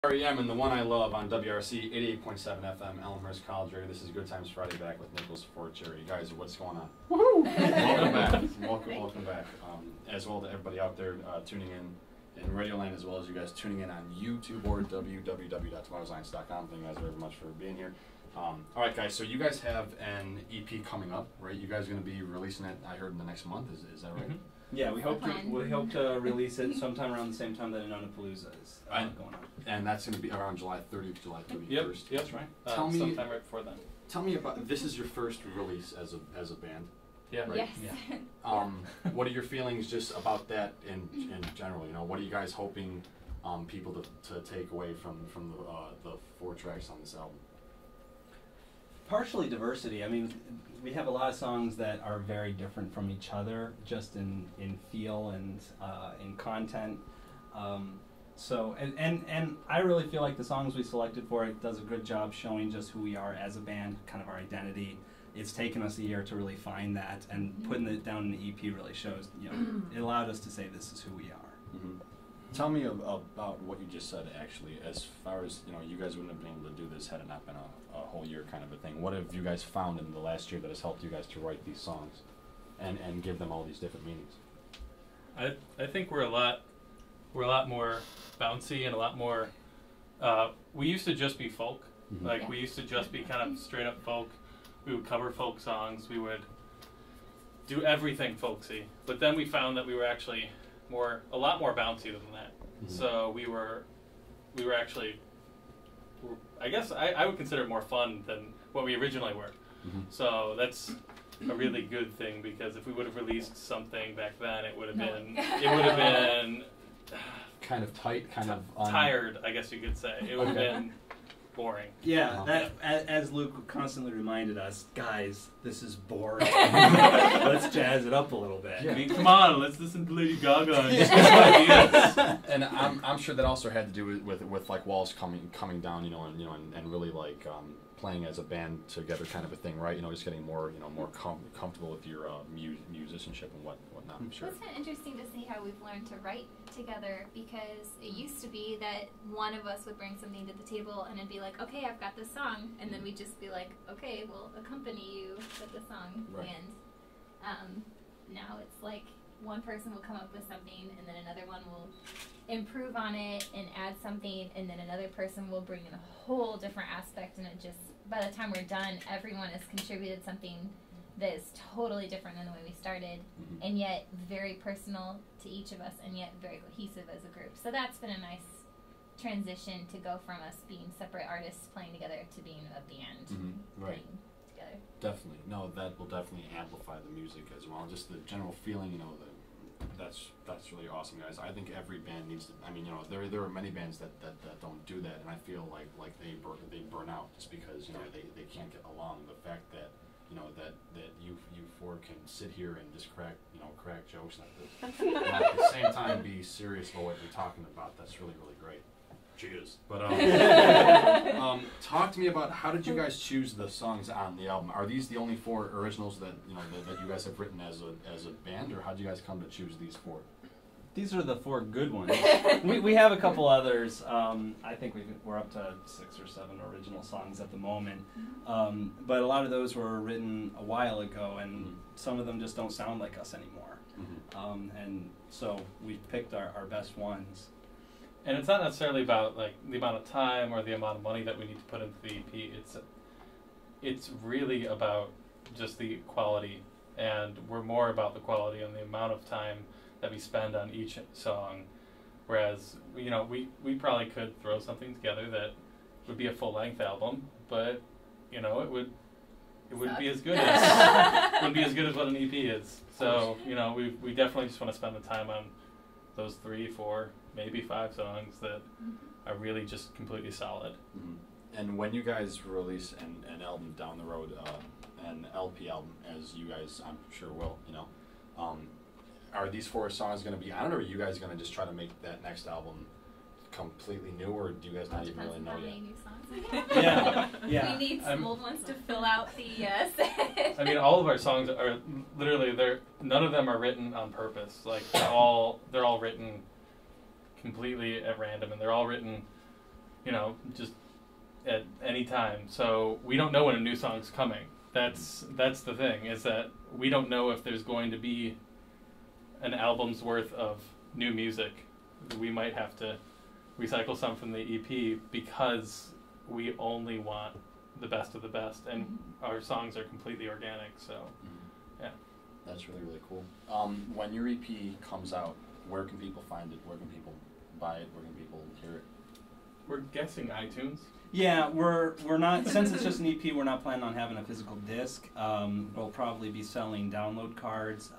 REM and the one I love on WRC 88.7 FM, Elmhurst College area. This is Good Times Friday back with Nicholas Fort Cherry. Guys, what's going on? Woohoo! Welcome back. Welcome back. As well to everybody out there tuning in Radioland, as well as you guys tuning in on YouTube or www.tomorrowscience.com. Thank you guys very much for being here. All right, guys. So you guys have an EP coming up, right? You guys are going to be releasing it, I heard, in the next month. Is that right? Mm-hmm. Yeah, we hope to release it sometime around the same time that Annapalooza is going on. And that's going to be around July 30th, July 31st. Yep, that's right. Tell me, sometime right before then. Tell me about, this is your first release as a band. Yeah. Right? Yes. Yeah. What are your feelings just about that in general? You know, what are you guys hoping people to take away from the 4 tracks on this album? Partially diversity. I mean, we have a lot of songs that are very different from each other, just in feel and in content. So I really feel like the songs we selected for it does a good job showing just who we are as a band, kind of our identity. It's taken us a year to really find that, and putting it down in the EP really shows. You know, it allowed us to say this is who we are. Mm-hmm. Tell me about what you just said, actually, as far as, you know, you guys wouldn't have been able to do this had it not been a whole year kind of a thing. What have you guys found in the last year that has helped you guys to write these songs and give them all these different meanings? I think we're a lot more bouncy and a lot more, we used to just be folk. Mm-hmm. Like, we used to just be kind of straight up folk. We would cover folk songs. We would do everything folksy. But then we found that we were actually a lot more bouncy than that. Mm-hmm. So we were actually, I guess I would consider it more fun than what we originally were. Mm-hmm. So that's a really good thing, because if we would have released something back then, it would have been kind of tight, kind of tired, I guess you could say. It would have been boring. Yeah, as Luke constantly reminded us, guys, this is boring. Let's jazz it up a little bit. Yeah. I mean, come on, let's listen to Lady Gaga and just ideas. And I'm sure that also had to do with like walls coming down, and really like playing as a band together, kind of a thing, right? You know, just getting more comfortable with your musicianship and whatnot. I'm sure. It's kind of interesting to see how we've learned to write together, because it used to be that one of us would bring something to the table and it'd be like, okay, I've got this song, and then we'd just be like, okay, we'll accompany you with the song. Right. And now it's like one person will come up with something, and then another one will improve on it and add something, and then another person will bring in a whole different aspect, and it just, by the time we're done, everyone has contributed something that is totally different than the way we started, and yet very personal to each of us, and yet very cohesive as a group. So that's been a nice transition to go from us being separate artists playing together to being a band right. playing together. Definitely. No, that will definitely amplify the music as well. Just the general feeling, that's really awesome, guys. I think every band needs to, I mean, there are many bands that don't do that, and I feel like they burn out just because, they can't get along. The fact that, that you four can sit here and just crack jokes and at the same time be serious about what you're talking about, that's really, really great. Cheers. But talk to me about, how did you guys choose the songs on the album? Are these the only 4 originals that that you guys have written as a band, or how did you guys come to choose these 4? These are the 4 good ones. we have a couple others. I think we're up to 6 or 7 original songs at the moment. But a lot of those were written a while ago, and some of them just don't sound like us anymore. And so we picked our best ones. And it's not necessarily about like the amount of time or the amount of money that we need to put into the EP. It's really about just the quality, and we're more about the quality and the amount of time that we spend on each song. Whereas we probably could throw something together that would be a full-length album, but it wouldn't be as good as what an EP is. So we definitely just want to spend the time on those 3, 4, maybe 5 songs that are really just completely solid. And when you guys release an album down the road, an LP album, as you guys I'm sure will, are these 4 songs going to be on it, or are you guys going to just try to make that next album completely new, or do you guys not even really know yet? New songs. Yeah. We need some old ones to fill out the set. I mean, all of our songs are literally, none of them are written on purpose. Like, they're all written completely at random, and they're all written you know, just at any time. So we don't know when a new song's coming. That's the thing, is that we don't know if there's going to be an album's worth of new music. We might have to recycle some from the EP because we only want the best of the best, and our songs are completely organic, so yeah. That's really, really cool. When your EP comes out, where can people find it? Where can people buy it? Where can people hear it? We're guessing iTunes. Yeah, we're not, since it's just an EP, we're not planning on having a physical disc. We'll probably be selling download cards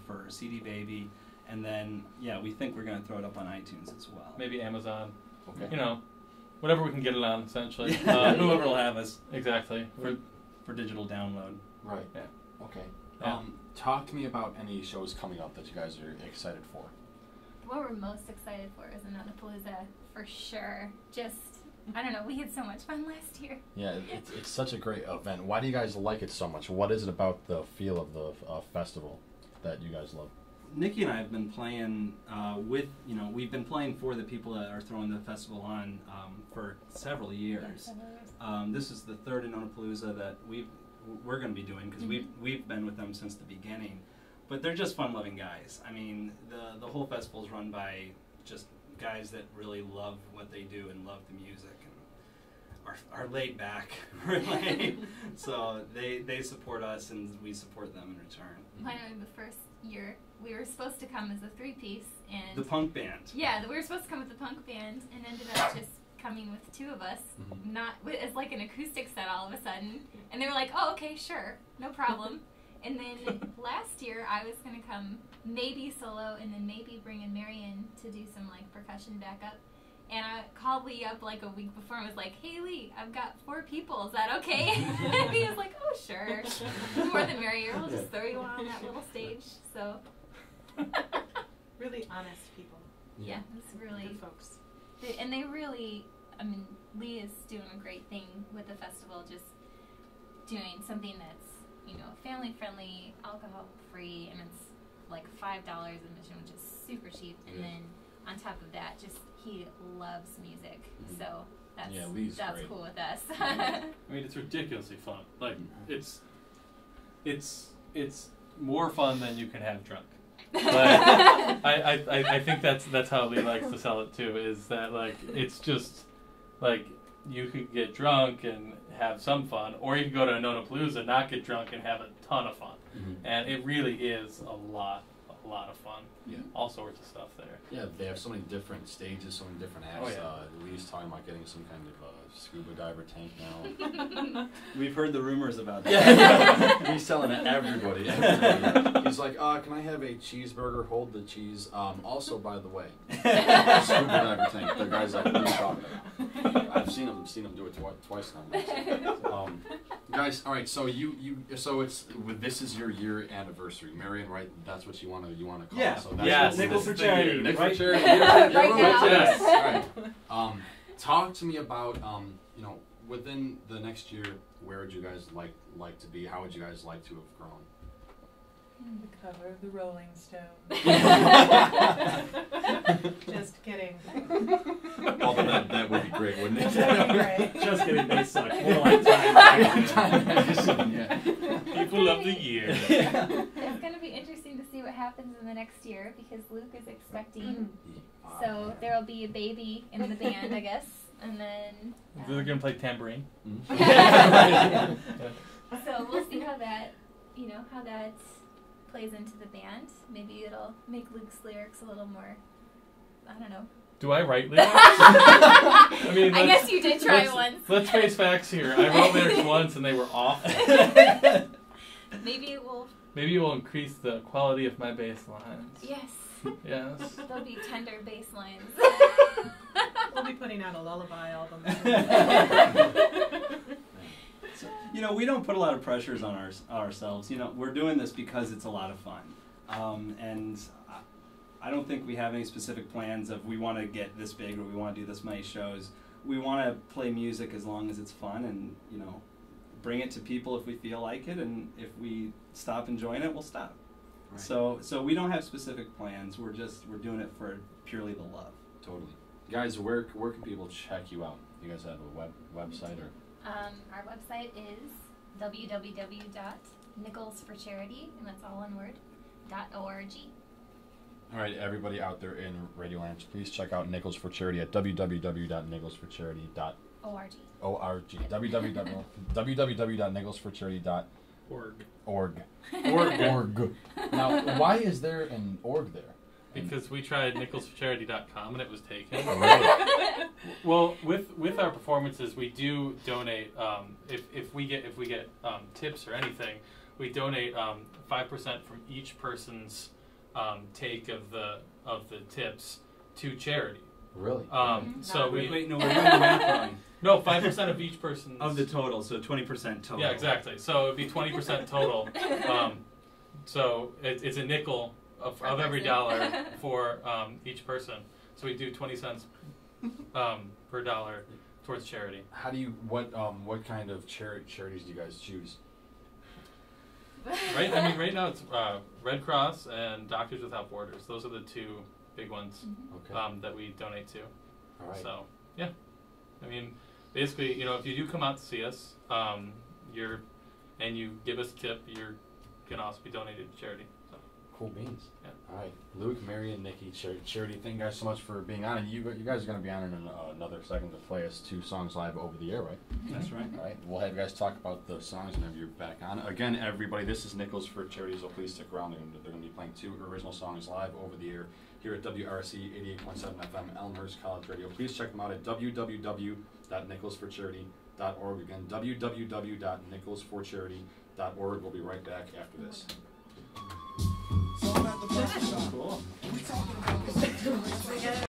for CD Baby, and then, yeah, we think we're going to throw it up on iTunes as well. Maybe Amazon. Okay. You know, whatever we can get it on, essentially. Whoever will have us. Exactly. For digital download. Right. Yeah. Okay. Yeah. Talk to me about any shows coming up that you guys are excited for. What we're most excited for is Anonapalooza, for sure. Just, I don't know, we had so much fun last year. Yeah, it's such a great event. Why do you guys like it so much? What is it about the feel of the festival that you guys love? Nikki and I have been playing we've been playing for the people that are throwing the festival on for several years. This is the third Anonapalooza that we're going to be doing, because we've been with them since the beginning. But they're just fun-loving guys. I mean, the whole festival is run by just guys that really love what they do and love the music and are laid back, really. So they support us and we support them in return. I know the first year we were supposed to come as a three-piece, and the punk band. Yeah, we were supposed to come with the punk band, and ended up just coming with two of us, not as like an acoustic set all of a sudden. And they were like, "Oh, okay, sure, no problem." And then last year I was gonna come maybe solo, and then maybe bring in Marion to do some like percussion backup. And I called Lee up like a week before and was like, "Hey Lee, I've got 4 people. Is that okay?" And he was like, "Oh sure, the more the merrier. We'll just throw you on that little stage." So really honest people. yeah, it's really Good folks. And they really, I mean, Lee is doing a great thing with the festival, just doing something that's, you know, family friendly, alcohol free, and it's like $5 admission, which is super cheap. And then on top of that, just he loves music, so that's great. cool with us. I mean, it's ridiculously fun. Like it's more fun than you can have drunk. But I think that's how Lee likes to sell it too, is that like it's just like you could get drunk and have some fun, or you could go to Anonapalooza, not get drunk and have a ton of fun. And it really is a lot of fun. Yeah. All sorts of stuff there. Yeah, they have so many different stages, so many different acts. Oh, yeah. Lee's talking about getting some kind of scuba diver tank now. We've heard the rumors about that. Yeah. He's telling everybody. He's like, can I have a cheeseburger? Hold the cheese. Also, by the way, scuba diver tank. The guy's like, what are you talking about? I've seen him do it twice now. Guys, all right. So this is your year anniversary, Marion, right? That's what you want to call Yeah. it. So that's Yes. Nickel for charity. Nick Right? for charity. Right now. Yes. All right. Talk to me about within the next year, where would you guys like to be? How would you guys like to have grown? The cover of the Rolling Stone. Just kidding. Although that would be great, wouldn't it? That'd be great. Just kidding, they suck. More like time. Yeah. People of the year. It's going to be interesting to see what happens in the next year, because Luke is expecting, so there will be a baby in the band, I guess, and then They're gonna play tambourine. so we'll see how that plays into the band. Maybe it'll make Luke's lyrics a little more, I don't know. Do I write lyrics? I mean, I guess you did try once. Let's face facts here. I wrote lyrics once and they were awful. Maybe it will. Maybe it will increase the quality of my bass lines. Yes. Yes. There'll be tender bass lines. We'll be putting out a lullaby album. We don't put a lot of pressures on ourselves. We're doing this because it's a lot of fun. And I don't think we have any specific plans of we want to get this big or we want to do this many shows. We want to play music as long as it's fun, and bring it to people if we feel like it, and if we stop enjoying it, we'll stop. Right. So we don't have specific plans. We're doing it for purely the love. Totally. Guys, where can people check you out? You guys have a website or? Our website is www.nicholsforcharity, and that's all one word, .org. All right, everybody out there in Radio Land, please check out Nichols for Charity at www.nicholsforcharity.org. www.nicholsforcharity.org. Org. Now, why is there an org there? Because we tried nicholsforcharity.com and it was taken. Oh, really? Well, with our performances, we do donate. If we get tips or anything, we donate 5% from each person's take of the tips to charity. Really? So wait, no, we're doing the math wrong. No, 5% of each person's Of the total, so 20% total. Yeah, exactly. So it'd be 20% total. So it's a nickel of every dollar for each person. So we do 20 cents per dollar towards charity. How do you what kind of charities do you guys choose? Right now it's Red Cross and Doctors Without Borders. Those are the two big ones Okay. that we donate to. All right. So yeah, I mean, basically, if you do come out to see us, and you give us a tip, you're gonna also be donated to charity. So. Cool beans. Yeah. All right, Luke, Mary, and Nikki, charity. Thank you guys so much for being on. And you guys are going to be on in another second to play us 2 songs live over the air, right? That's right. All right, we'll have you guys talk about the songs whenever you're back on. Again, everybody, this is Nichols for Charity, so please stick around. They're going to be playing 2 original songs live over the air here at WRC 88.7 FM, Elmhurst College Radio. Please check them out at www.nicholsforcharity.org. Again, www.nicholsforcharity.org. We'll be right back after this. Cool.